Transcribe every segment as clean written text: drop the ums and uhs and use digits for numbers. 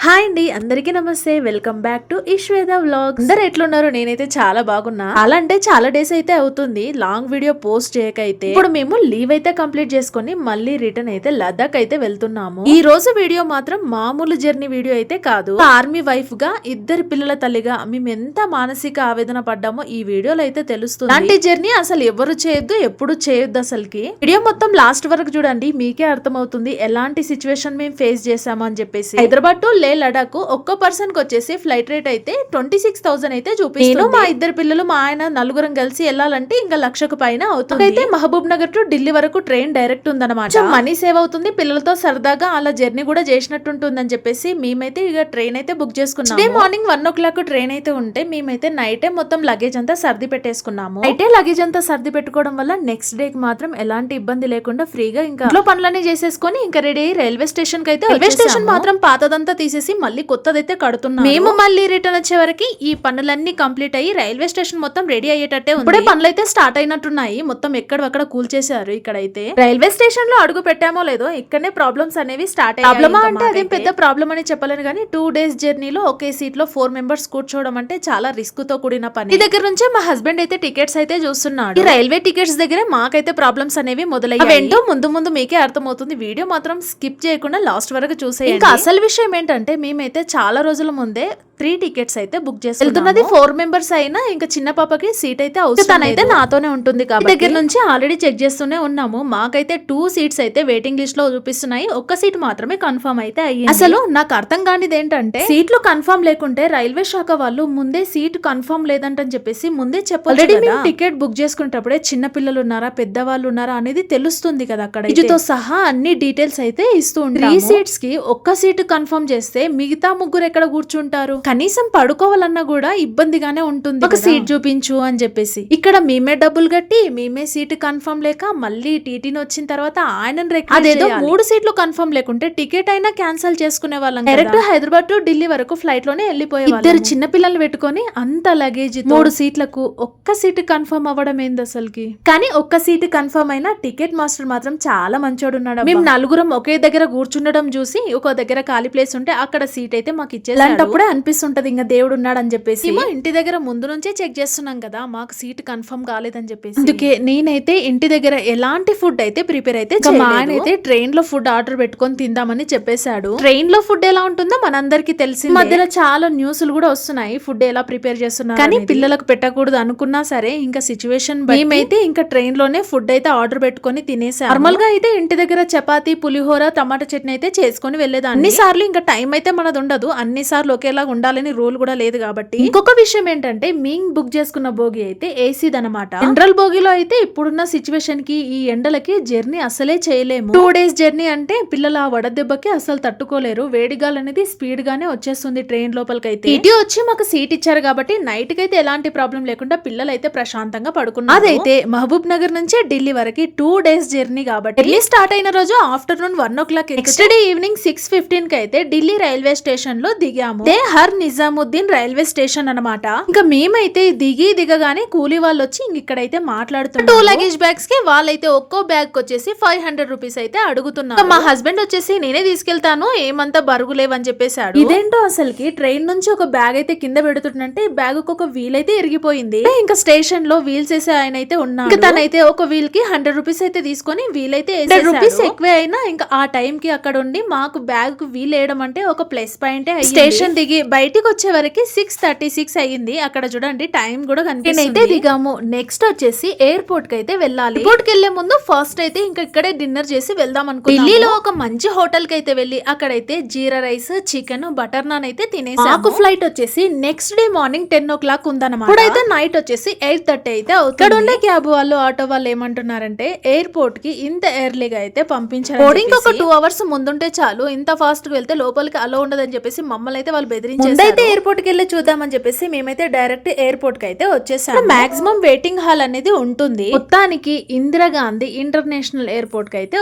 Hi అండి, అందరికీ నమస్తే. Welcome back to Ishveda vlogs. అందరు ఎట్లున్నారు? నేనైతే చాలా బాగున్నా. అలా అంటే చాలా డేస్ అయితే అవుతుంది లాంగ్ వీడియో పోస్ట్ చేయకైతే. ఇప్పుడు మేము లీవ్ అయితే కంప్లీట్ చేసుకుని మళ్ళీ రిటర్న్ అయితే లదాఖ్ అయితే వెళ్తున్నాము. ఈ రోజు వీడియో మాత్రం మామూలు జర్నీ వీడియో అయితే కాదు. ఆర్మీ వైఫ్ గా, ఇద్దరు పిల్లల తల్లిగా మేము ఎంత మానసిక ఆవేదన పడ్డామో ఈ వీడియోలో అయితే తెలుస్తుంది. అలాంటి జర్నీ అసలు ఎవరు చేయొద్దు, ఎప్పుడు చేయొద్దు. అసలుకి వీడియో మొత్తం లాస్ట్ వరకు చూడండి, మీకే అర్థమవుతుంది ఎలాంటి సిచ్యువేషన్ మేము ఫేస్ చేసాము అని చెప్పేసి. హైదరాబాద్ టు లే లడాక్ ఒక్క పర్సన్ కి వచ్చేసి ఫ్లైట్ రేట్ అయితే 26,000 అయితే చూపిస్తుంది. నేను మా ఇద్దరు పిల్లలు, మా ఆయన నలుగురం కలిసి వెళ్ళాలంటే ఇంకా 1,00,000 పైన అవుతుంది. అయితే మహబూబ్ నగర్ టు ఢిల్లీ వరకు ట్రైన్ డైరెక్ట్ ఉందన్నమాట. మనీ సేవ్ అవుతుంది, పిల్లలతో సరదాగా అలా జర్నీ కూడా చేసినట్టు ఉంటుందని చెప్పేసి మేమైతే ఇక ట్రైన్ అయితే బుక్ చేసుకున్నాం. డే మార్నింగ్ 1 o'clock ట్రైన్ అయితే ఉంటే మేమైతే నైటే మొత్తం లగేజ్ అంతా సర్ది పెట్టేసుకున్నాము. అయితే లగేజ్ అంతా సర్ది పెట్టుకోవడం వల్ల నెక్స్ట్ డే కి మాత్రం ఎలాంటి ఇబ్బంది లేకుండా ఫ్రీగా ఇంకా ఇంట్లో పనులన్నీ చేసేసుకొని ఇంకా రెడీ అయ్యి రైల్వే స్టేషన్ కి అయితే, రైల్వే స్టేషన్ మాత్రం పాతదంతా తీసేసి మళ్ళీ కొత్తదైతే కడుతున్నాం. మేము మళ్ళీ రిటర్న్ వచ్చే వరకు ఈ పనులన్నీ కంప్లీట్ అయ్యి రైల్వే స్టేషన్ మొత్తం రెడీ అయ్యేటట్టే ఉంది. ఇప్పుడే పనులు అయితే స్టార్ట్ అయినట్టున్నాయి. మొత్తం ఎక్కడక్కడ కూల్చేశారు. ఇక్కడైతే రైల్వే స్టేషన్ లో అడుగు పెట్టామో లేదో ఇక్కడనే ప్రాబ్లమ్స్ అనేవి స్టార్ట్ అయ్యాయి. ప్రాబ్లమా అంటే అదేం పెద్ద ప్రాబ్లం అని చెప్పలేను కానీ 2 days జర్నీలో ఒకే సీట్ లో 4 members కూర్చోవడం అంటే చాలా రిస్క్ తో కూడిన పని. ఈ దగ్గర నుంచే మా హస్బెండ్ అయితే టికెట్స్ అయితే చూస్తున్నాడు. ఈ రైల్వే టికెట్స్ దగ్గరే మాకైతే ప్రాబ్లమ్స్ అనేవి మొదలయ్యాయి. అవేంటో ముందు ముందు మీకే అర్థమవుతుంది. వీడియో మాత్రం స్కిప్ చేయకుండా లాస్ట్ వరకు చూసేయండి. ఇంకా అసలు విషయం ఏంటంటే మేమైతే చాలా రోజుల ముందే 3 tickets అయితే బుక్ చేసి వెళ్తున్నది. 4 members అయినా ఇంకా చిన్న పాపకి సీట్ అయితే అవసరం. తనైతే నాతోనే ఉంటుంది కాబట్టి దగ్గర నుంచి ఆల్రెడీ చెక్ చేస్తూనే ఉన్నాము. మాకైతే 2 seats అయితే వెయిటింగ్ లిస్ట్ లో చూపిస్తున్నాయి. ఒక్క సీట్ మాత్రమే కన్ఫర్మ్ అయితే అయ్యింది. అసలు నాకు అర్థం కానిది ఏంటంటే సీట్లు కన్ఫర్మ్ లేకుంటే రైల్వే శాఖ వాళ్ళు ముందే సీట్ కన్ఫర్మ్ లేదంటని చెప్పేసి ముందే చెప్పాలి. ఆల్రెడీ మేము టికెట్ బుక్ చేసుకునేటప్పుడే చిన్న పిల్లలు ఉన్నారా, పెద్దవాళ్ళు ఉన్నారా అనేది తెలుస్తుంది కదా. అక్కడ ఇదితో సహా అన్ని డీటెయిల్స్ అయితే ఇస్తూ ఉంటారు. 3 seats కి ఒక్క సీట్ కన్ఫర్మ్ చేస్తే మిగతా ముగ్గురు ఎక్కడ కూర్చుంటారు? కనీసం పడుకోవాలన్నా కూడా ఇబ్బందిగానే ఉంటుంది. ఒక సీట్ చూపించు అని చెప్పేసి ఇక్కడ మేమే డబ్బులు కట్టి మేమే సీట్ కన్ఫర్మ్ లేక మళ్ళీ టీటీని వచ్చిన తర్వాత ఆయన అదేదో 3 seats కన్ఫర్మ్ లేకుంటే టికెట్ అయినా క్యాన్సిల్ చేసుకునే వాళ్ళం. డైరెక్ట్ హైదరాబాద్ టు ఢిల్లీ వరకు ఫ్లైట్ లోనే వెళ్ళిపోయే. ఇద్దరు చిన్న పిల్లలు పెట్టుకొని అంత లగేజ్ 3 seats ఒక్క సీట్ కన్ఫర్మ్ అవ్వడం ఏంది అసలుకి? కానీ ఒక్క సీట్ కన్ఫర్మ్ అయినా టికెట్ మాస్టర్ మాత్రం చాలా మంచోడు ఉన్నాడు. మేము నలుగురం ఒకే దగ్గర కూర్చుండడం చూసి ఒక దగ్గర ఖాళీ ప్లేస్ ఉంటే అక్కడ సీట్ అయితే మాకు ఇచ్చేసాడు. అనిపిస్తుంటది ఇంకా దేవుడు ఉన్నాడు అని చెప్పేసి. ఇంటి దగ్గర ముందు నుంచే చెక్ చేస్తున్నాం కదా, మాకు సీట్ కన్ఫర్మ్ కాలేదని చెప్పేసి. అందుకే నేనైతే ఇంటి దగ్గర ఎలాంటి ఫుడ్ అయితే ప్రిపేర్ అయితే మా ఆయన అయితే ట్రైన్ లో ఫుడ్ ఆర్డర్ పెట్టుకొని తిందామని చెప్పేశాడు. ట్రైన్ లో ఫుడ్ ఎలా ఉంటుందో మనందరికి తెలిసి మధ్యలో చాలా న్యూస్లు కూడా వస్తున్నాయి ఫుడ్ ఎలా ప్రిపేర్ చేస్తున్నారు. కానీ పిల్లలకు పెట్టకూడదు అనుకున్నా సరే ఇంకా సిచ్యువేషన్ మేమైతే ఇంకా ట్రైన్ లోనే ఫుడ్ అయితే ఆర్డర్ పెట్టుకొని తినేసాం. నార్మల్ గా అయితే ఇంటి దగ్గర చపాతీ, పులిహోర, టమాటా చట్నీ అయితే చేసుకొని వెళ్లేదాన్ని. అన్ని సార్లు ఇంకా టైం అయితే మనది ఉండదు, అన్ని సార్లు ఒకేలా ఉండాలని రూల్ కూడా లేదు కాబట్టి. ఇంకొక విషయం ఏంటంటే మేము బుక్ చేసుకున్న బోగి అయితే ఏసీ దనమాట. జనరల్ బోగిలో అయితే ఇప్పుడున్న సిచ్యువేషన్ కి ఈ ఎండలకి జర్నీ అసలే చేయలేము. 2 days జర్నీ అంటే పిల్లల వడదెబ్బకి అసలు తట్టుకోలేరు. వేడిగాలు అనేది స్పీడ్ గానే వచ్చేస్తుంది ట్రైన్ లోపలికి అయితే. ఇటీ వచ్చి మాకు సీట్ ఇచ్చారు కాబట్టి నైట్ కి అయితే ఎలాంటి ప్రాబ్లం లేకుండా పిల్లలు అయితే ప్రశాంతంగా పడుకున్నారు. అదైతే మహబూబ్ నగర్ నుంచి ఢిల్లీ వరకు 2 days జర్నీ కాబట్టి ఢిల్లీ స్టార్ట్ అయిన రోజు afternoon 1 o'clock, next day evening 6:15 కి అయితే ఢిల్లీ రైల్వే స్టేషన్ లో దిగాము. హర్ నిజాముద్దీన్ రైల్వే స్టేషన్ అన్నమాట. ఇంకా మేమైతే దిగగానే కూలీ వాళ్ళు వచ్చి ఇక్కడైతే మాట్లాడుతున్నారు. 2 luggage bags కి వాళ్ళైతే ఒక్కో బ్యాగ్ వచ్చేసి 500 rupees అయితే అడుగుతున్నారు. మా హస్బెండ్ వచ్చేసి నేనే తీసుకెళ్తాను, ఏమంతా బరుగులేవని చెప్పేశాడు. ఇదేంటో అసలుకి ట్రైన్ నుంచి ఒక బ్యాగ్ అయితే కింద పెడుతుంటే బ్యాగ్ ఒక వీల్ అయితే ఎరిగిపోయింది. ఇంకా స్టేషన్ లో వీల్స్ వేసే ఆయన అయితే ఉన్నాడు. తనైతే ఒక వీల్ కి 100 rupees అయితే తీసుకొని వీల్ అయితే 100 rupees ఎక్కువే అయినా ఇంకా ఆ టైం కి అక్కడ ఉండి మాకు బ్యాగ్ కు వీల్ వేయడం అంటే ఒక ప్లస్ పాయింట్. స్టేషన్ దిగి బయటికి వచ్చే వరకు 6:36 అయ్యింది. అక్కడ చూడండి టైం కూడా కనిపిస్తుంది. దిగాము. నెక్స్ట్ వచ్చేసి ఎయిర్పోర్ట్ కి అయితే వెళ్ళాలి. ఎయిర్పోర్ట్ కి వెళ్లే ముందు ఫస్ట్ అయితే ఇంకా ఇక్కడే డిన్నర్ చేసి వెళ్దాం అనుకున్నాము. ఢిల్లీలో ఒక మంచి హోటల్ కి అయితే వెళ్ళి అక్కడైతే జీరా రైస్, చికెన్, బటర్ నాన్ అయితే తినేసాము. మాకు ఫ్లైట్ వచ్చేసి నెక్స్ట్ డే మార్నింగ్ 10 o'clock ఉందన్నమాట. ఇప్పుడైతే నైట్ వచ్చేసి 8:30 అయితే అవుతుంది. ఇక్కడ ఉండే క్యాబ్ వాళ్ళు, ఆటో వాళ్ళు ఏమంటున్నారంటే ఎయిర్పోర్ట్ కి ఇంత ఎర్లీగా అయితే పంపించారు. బోర్డింగ్ ఒక 2 hours ముందుంటే చాలు, ఇంత ఫాస్ట్ గా వెళ్తే లోపలికి అలో ఉండదని చెప్పేసి మమ్మల్ని అయితే వాళ్ళు బెదిరించారు. ముందైతే ఎయిర్పోర్ట్ కి వెళ్ళి చూద్దామని చెప్పేసి మేమైతే డైరెక్ట్ ఎయిర్పోర్ట్ కి అయితే వచ్చేసాం. మాక్సిమం వెయిటింగ్ హాల్ అనేది ఉంటుంది. మొత్తానికి ఇందిరాగాంధీ ఇంటర్నేషనల్ ఎయిర్పోర్ట్ కి అయితే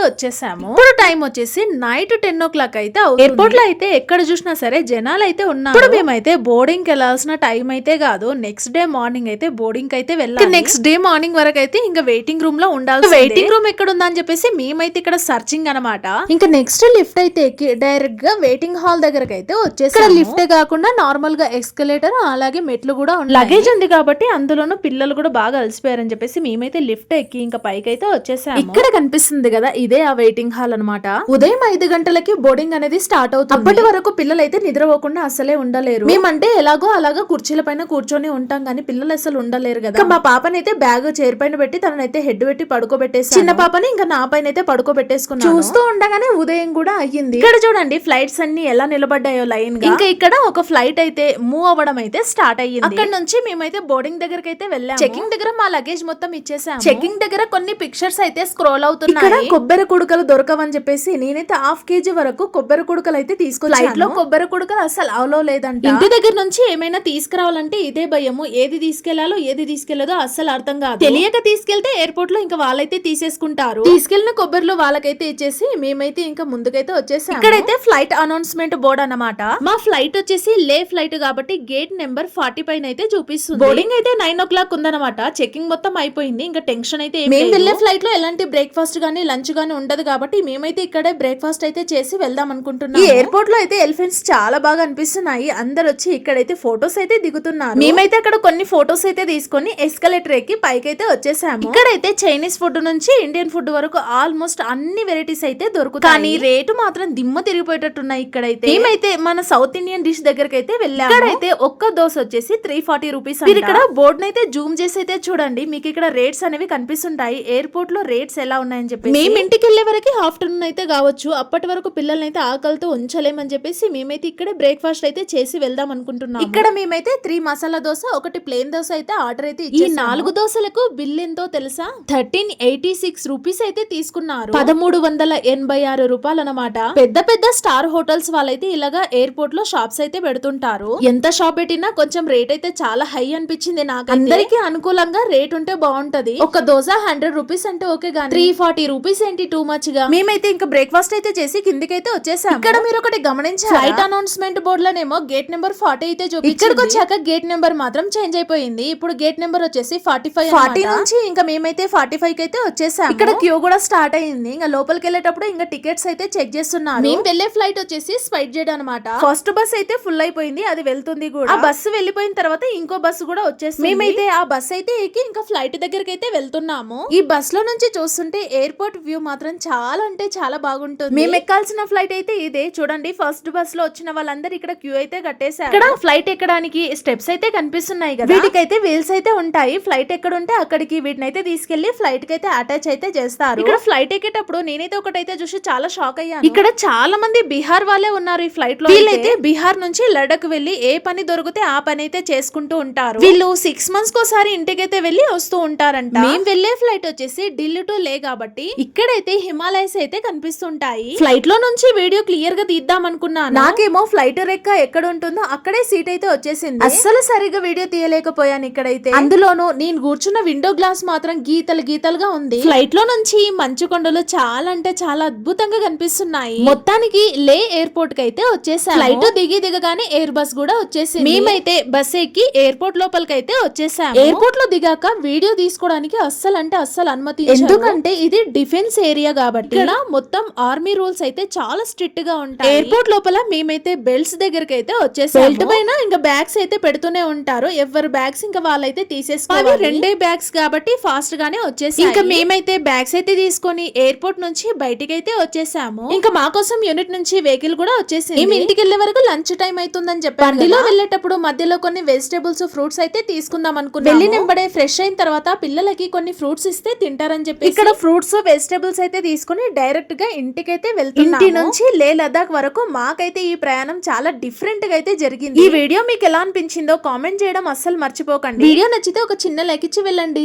వచ్చేసాము. ఇప్పుడు టైం వచ్చేసి నైట్ 10 o'clock అయితే ఎయిర్పోర్ట్ లో అయితే ఎక్కడ చూసినా సరే జనాలు అయితే ఉన్నారు. ఇప్పుడు మేమైతే బోర్డింగ్ కి వెళ్లాల్సిన టైం అయితే కాదు, నెక్స్ట్ డే మార్నింగ్ అయితే బోర్డింగ్ కి అయితే వెళ్ళాలి. నెక్స్ట్ డే మార్నింగ్ వరకు అయితే ఇంకా వెయిటింగ్ రూమ్ లో ఉండాలి. వెయిటింగ్ రూమ్ ఎక్కడ ఉందా అని చెప్పేసి మేమైతే ఇక్కడ సర్చింగ్ అనమాట. ఇంకా నెక్స్ట్ లిఫ్ట్ అయితే ఎక్కి డైరెక్ట్ గా వెయిటింగ్ హాల్ దగ్గరకు అయితే వచ్చేసి లిఫ్ట్ కాకుండా నార్మల్ గా ఎస్కలేటర్ అలాగే మెట్లు కూడా ఉన్నాయి. లగేజ్ ఉంది కాబట్టి అందులోనూ పిల్లలు కూడా బాగా అలసిపోయారని చెప్పేసి మేమైతే లిఫ్ట్ ఎక్కి ఇంకా పైకి అయితే వచ్చేసాము. ఇక్కడ కనిపిస్తుంది కదా ఇదే ఆ వెయిటింగ్ హాల్ అనమాట. ఉదయం 5 గంటలకి బోర్డింగ్ అనేది స్టార్ట్ అవుతుంది. అప్పటి వరకు పిల్లలు అయితే నిద్రపోకుండా అసలే ఉండలేరు. మేమంటే ఎలాగో అలాగా కుర్చీల పైన కూర్చొని ఉంటాం కానీ పిల్లలు అసలు ఉండలేరు కదా. మా పాపనైతే బ్యాగ్ చైర్ పైన పెట్టి తననైతే హెడ్ పెట్టి పడుకోబెట్టేసి చిన్న పాపని ఇంకా నా పైన అయితే పడుకోబెట్టేసుకున్నాను. చూస్తూ ఉండగానే ఉదయం కూడా అయ్యింది. ఇక్కడ చూడండి ఫ్లైట్స్ అన్ని ఎలా నిలబడ్డాయో లైన్ గా. ఇంకా ఇక్కడ ఒక ఫ్లైట్ అయితే మూవ్ అవ్వడం అయితే స్టార్ట్ అయ్యింది. అక్కడ నుంచి మేమైతే బోర్డింగ్ దగ్గరకు అయితే వెళ్ళాము. చెకింగ్ దగ్గర మా లగేజ్ మొత్తం ఇచ్చేసాము. చెకింగ్ దగ్గర కొన్ని పిక్చర్స్ అయితే స్క్రోల్ అవుతున్నాయి. ఇక్కడ కొబ్బరి కుడుకలు దొరకవని చెప్పేసి నేనైతే 1/2 kg వరకు కొబ్బరి కుడుకలు అయితే తీసుకొచ్చాను. ఫ్లైట్ లో కొబ్బరి కుడుకలు అసలు అవలో లేదంట. ఇంటి దగ్గర నుంచి ఏమైనా తీసుకురావాలంటే ఇదే భయము. ఏది తీసుకెళ్లాలో ఏది తీసుకెళ్లదో అస్సలు అర్థం కాదు. తెలియక తీసుకెళ్తే ఎయిర్పోర్ట్ లో ఇంకా వాళ్ళైతే తీసేసుకుంటారు. తీసుకెళ్లిన కొబ్బరిలో వాళ్ళకైతే ఇచ్చేసి మేమైతే ఇంకా ముందుకైతే వచ్చేసాం. ఇక్కడైతే ఫ్లైట్ అనౌన్స్మెంట్ బోర్డ్ అన్నమాట. మా ఫ్లైట్ వచ్చేసి లే ఫ్లైట్ కాబట్టి గేట్ నెంబర్ 40 పైన అయితే చూపిస్తుంది. బోర్డింగ్ అయితే 9 o'clock ఉందన్నమాట. చెకింగ్ మొత్తం అయిపోయింది. ఇంకా టెన్షన్ అయితే మేము వెళ్లే ఫ్లైట్ లో ఎలాంటి బ్రేక్ఫాస్ట్ గానీ లంచ్ గానీ ఉండదు కాబట్టి మేమైతే ఇక్కడే బ్రేక్ఫాస్ట్ అయితే చేసి వెళ్దాం అనుకుంటున్నాం. ఈ ఎయిర్పోర్ట్ లో అయితే ఎలిఫెంట్స్ చాలా బాగా అనిపిస్తున్నాయి. అందరు వచ్చి ఇక్కడైతే ఫోటోస్ అయితే దిగుతున్నారు. మేమైతే అక్కడ కొన్ని ఫోటోస్ అయితే తీసుకొని ఎస్కలేటర్ ఎక్కి పైకి అయితే వచ్చేసాము. ఇక్కడైతే చైనీస్ ఫుడ్ నుంచి ఇండియన్ ఫుడ్ వరకు ఆల్మోస్ట్ అన్ని వెరైటీస్ అయితే దొరుకుతాయి. కానీ రేటు మాత్రం దిమ్మ తిరిగిపోయేటట్టున్నాయి. ఇక్కడైతే మేమైతే మన సౌత్ ఇండియన్ డిష్ దగ్గరకు అయితే వెళ్ళాము. ఇక్కడైతే ఒక్క దోశ వచ్చేసి 340 రూపీస్. మీరు ఇక్కడ బోర్డ్ అయితే జూమ్ చేసి అయితే చూడండి, మీకు ఇక్కడ రేట్స్ అనేవి కనిపిస్తుంటాయి. ఎయిర్పోర్ట్ లో రేట్స్ ఎలా ఉన్నాయని చెప్పి. మేము ఇంటికి వెళ్లే వరకు ఆఫ్టర్నూన్ అయితే కావచ్చు. అప్పటి వరకు పిల్లల్ని అయితే ఆకలితో ఉంచలేమని చెప్పేసి మేమైతే ఇక్కడ బ్రేక్ఫాస్ట్ అయితే చేసి వెళ్దాం అనుకుంటున్నాం. ఇక్కడ మేమైతే 3 మసాలా దోశ, 1 ప్లేన్ దోశ అయితే ఆర్డర్ అయితే ఈ 4 దోశలకు బిల్ ఎంతో తెలుసా? 1386 రూపీస్ అయితే తీసుకున్నారు. 1386 రూపాయలు అనమాట. పెద్ద పెద్ద స్టార్ హోటల్స్ వాళ్ళైతే ఇలాగా ఎయిర్పోర్ట్ లో షాప్స్ అయితే పెడుతుంటారు. ఎంత షాప్ పెట్టినా కొంచెం రేట్ అయితే చాలా హై అనిపించింది నాకు. అందరికి అనుకూలంగా రేట్ ఉంటే బాగుంటది. ఒక దోశ 100 రూపీస్ అంటే ఓకే గానీ 340 రూపీస్ ఏంటి టూ మచ్ గా. మేమైతే ఇంకా బ్రేక్ఫాస్ట్ అయితే చేసి కిందికైతే వచ్చేసాం. ఇక్కడ మీరు ఒకటి గమనించారు, ఫ్లైట్ అనౌన్స్మెంట్ బోర్డ్ లోనేమో గేట్ నెంబర్ 40 అయితే చూపించింది. ఇక్కడికి వచ్చాక గేట్ నెంబర్ మాత్రం చేంజ్ అయిపోయింది. ఇప్పుడు గేట్ నెంబర్ వచ్చేసి 45. 40 నుంచి ఇంకా మేమైతే 45 కి అయితే వచ్చేసాం. ఇక్కడ క్యూ కూడా స్టార్ట్ అయింది. ఇంకా లోపలికి వెళ్ళేటప్పుడు ఇంకా టికెట్స్ అయితే చెక్ చేస్తున్నారు. మేము వెళ్లే ఫ్లైట్ వచ్చేసి స్పైట్ జెట్ అనమాట. ఫస్ట్ బస్ అయితే ఫుల్ అయిపోయింది, అది వెళ్తుంది కూడా. ఆ బస్సు వెళ్ళిపోయిన తర్వాత ఇంకో బస్సు కూడా వచ్చేసింది. మేమైతే ఆ బస్ అయితే ఎక్కి ఇంకా ఫ్లైట్ దగ్గరికి అయితే వెళ్తున్నాము. ఈ బస్ లో నుంచి చూస్తుంటే ఎయిర్పోర్ట్ వ్యూ మాత్రం చాలా అంటే చాలా బాగుంటుంది. మేము ఎక్కాల్సిన ఫ్లైట్ అయితే ఇదే చూడండి. ఫస్ట్ బస్ లో వచ్చిన వాళ్ళందరూ ఇక్కడ క్యూ అయితే కట్టేశారు. ఇక్కడ ఫ్లైట్ ఎక్కడానికి స్టెప్స్ అయితే కనిపిస్తున్నాయి కదా, వీటికైతే వీల్స్ అయితే ఉంటాయి. ఫ్లైట్ ఎక్కడ ఉంటే అక్కడికి వీటిని అయితే తీసుకెళ్లి ఫ్లైట్ కి అయితే అటాచ్ అయితే చేస్తారు. ఇక్కడ ఫ్లైట్ ఎక్కేటప్పుడు నేనైతే ఒకటైతే చూసి చాలా షాక్ అయ్యాను. ఇక్కడ చాలా మంది బీహార్ వాళ్ళే ఉన్నారు ఈ ఫ్లైట్ లో. వీళ్ళైతే బీహార్ నుంచి లడక్ వెళ్లి ఏ పని దొరికితే ఆ పని అయితే చేసుకుంటూ ఉంటారు. వీళ్ళు 6 months కోసారి ఇంటికైతే వెళ్లి వస్తూ ఉంటారంట. మేము వెళ్లే ఫ్లైట్ వచ్చేసి ఢిల్లీ టు లే కాబట్టి ఇక్కడైతే హిమాలయస్ అయితే కనిపిస్తుంటాయి. ఫ్లైట్ లో నుంచి వీడియో క్లియర్ గా తీద్దాం అనుకున్నాను. నాకేమో ఫ్లైట్ రెక్క ఎక్కడ ఉంటుందో అక్కడే సీట్ అయితే వచ్చేసింది. అస్సలు సరిగా వీడియో తీయలేకపోయాను ఇక్కడైతే. అందులోనూ నేను కూర్చున్న విండో గ్లాస్ మాత్రం గీతలు గీతలుగా ఉంది. ఫ్లైట్ లో నుంచి మంచు కొండలు చాలా అంటే చాలా అద్భుతంగా కనిపిస్తున్నాయి. మొత్తానికి లే ఎయిర్పోర్ట్ కి అయితే వచ్చేసాం. ఫ్లైట్ దిగగానే ఎయిర్ బస్ కూడా వచ్చేసింది. మేమైతే బస్ ఎక్కి ఎయిర్పోర్ట్ లోపలికి అయితే వచ్చేసాం. ఎయిర్పోర్ట్ లో దిగాక వీడియో తీసుకోవడానికి అస్సలు అంటే అస్సలు అనుమతి, ఎందుకంటే ఇది డిఫెన్స్ ఏరియా కాబట్టి ఇక్కడ మొత్తం ఆర్మీ రూల్స్ అయితే చాలా స్ట్రిక్ట్ గా ఉంటాయి. ఎయిర్పోర్ట్ లోపల మేమైతే బెల్ట్స్ దగ్గరికి అయితే వచ్చేసాం. బెల్ట్ పైన ఇంకా బ్యాగ్స్ అయితే పెడుతూనే ఉంటారు. ఎవరి బ్యాగ్స్ ఇంకా వాళ్ళైతే తీసేసుకోవాలి. 2 బ్యాగ్స్ కాబట్టి ఫాస్ట్ గానే వచ్చేసి ఇంకా మేమైతే బ్యాగ్స్ అయితే తీసుకొని ఎయిర్పోర్ట్ నుంచి బయటికి అయితే వచ్చేసాము. ఇంకా మా కోసం యూనిట్ నుంచి వెహికల్ కూడా వచ్చేసింది. మేము ఇంటికి వెళ్లే వరకు లంచ్ టైం అవుతుందని చెప్పి బండిలో వెళ్ళేటప్పుడు మధ్యలో కొన్ని వెజిటేబుల్స్ ఫ్రూట్స్ అయితే తీసుకుందాం అనుకున్నాం. వెళ్ళి నింబడే ఫ్రెష్ అయిన తర్వాత పిల్లలకి కొన్ని ఫ్రూట్స్ ఇస్తే తింటారని చెప్పి ఇక్కడ ఫ్రూట్స్ వెజిటేబుల్స్ అయితే తీసుకుని డైరెక్ట్ గా ఇంటికైతే వెళ్తున్నాము. ఇంటి నుంచి లే లదాఖ్ వరకు మాకైతే ఈ ప్రయాణం చాలా డిఫరెంట్ గా అయితే జరిగింది. ఈ వీడియో మీకు ఎలా అనిపించిందో కామెంట్ చేయడం అస్సలు మర్చిపోకండి. వీడియో నచ్చితే ఒక చిన్న లైక్ ఇచ్చి వెళ్ళండి.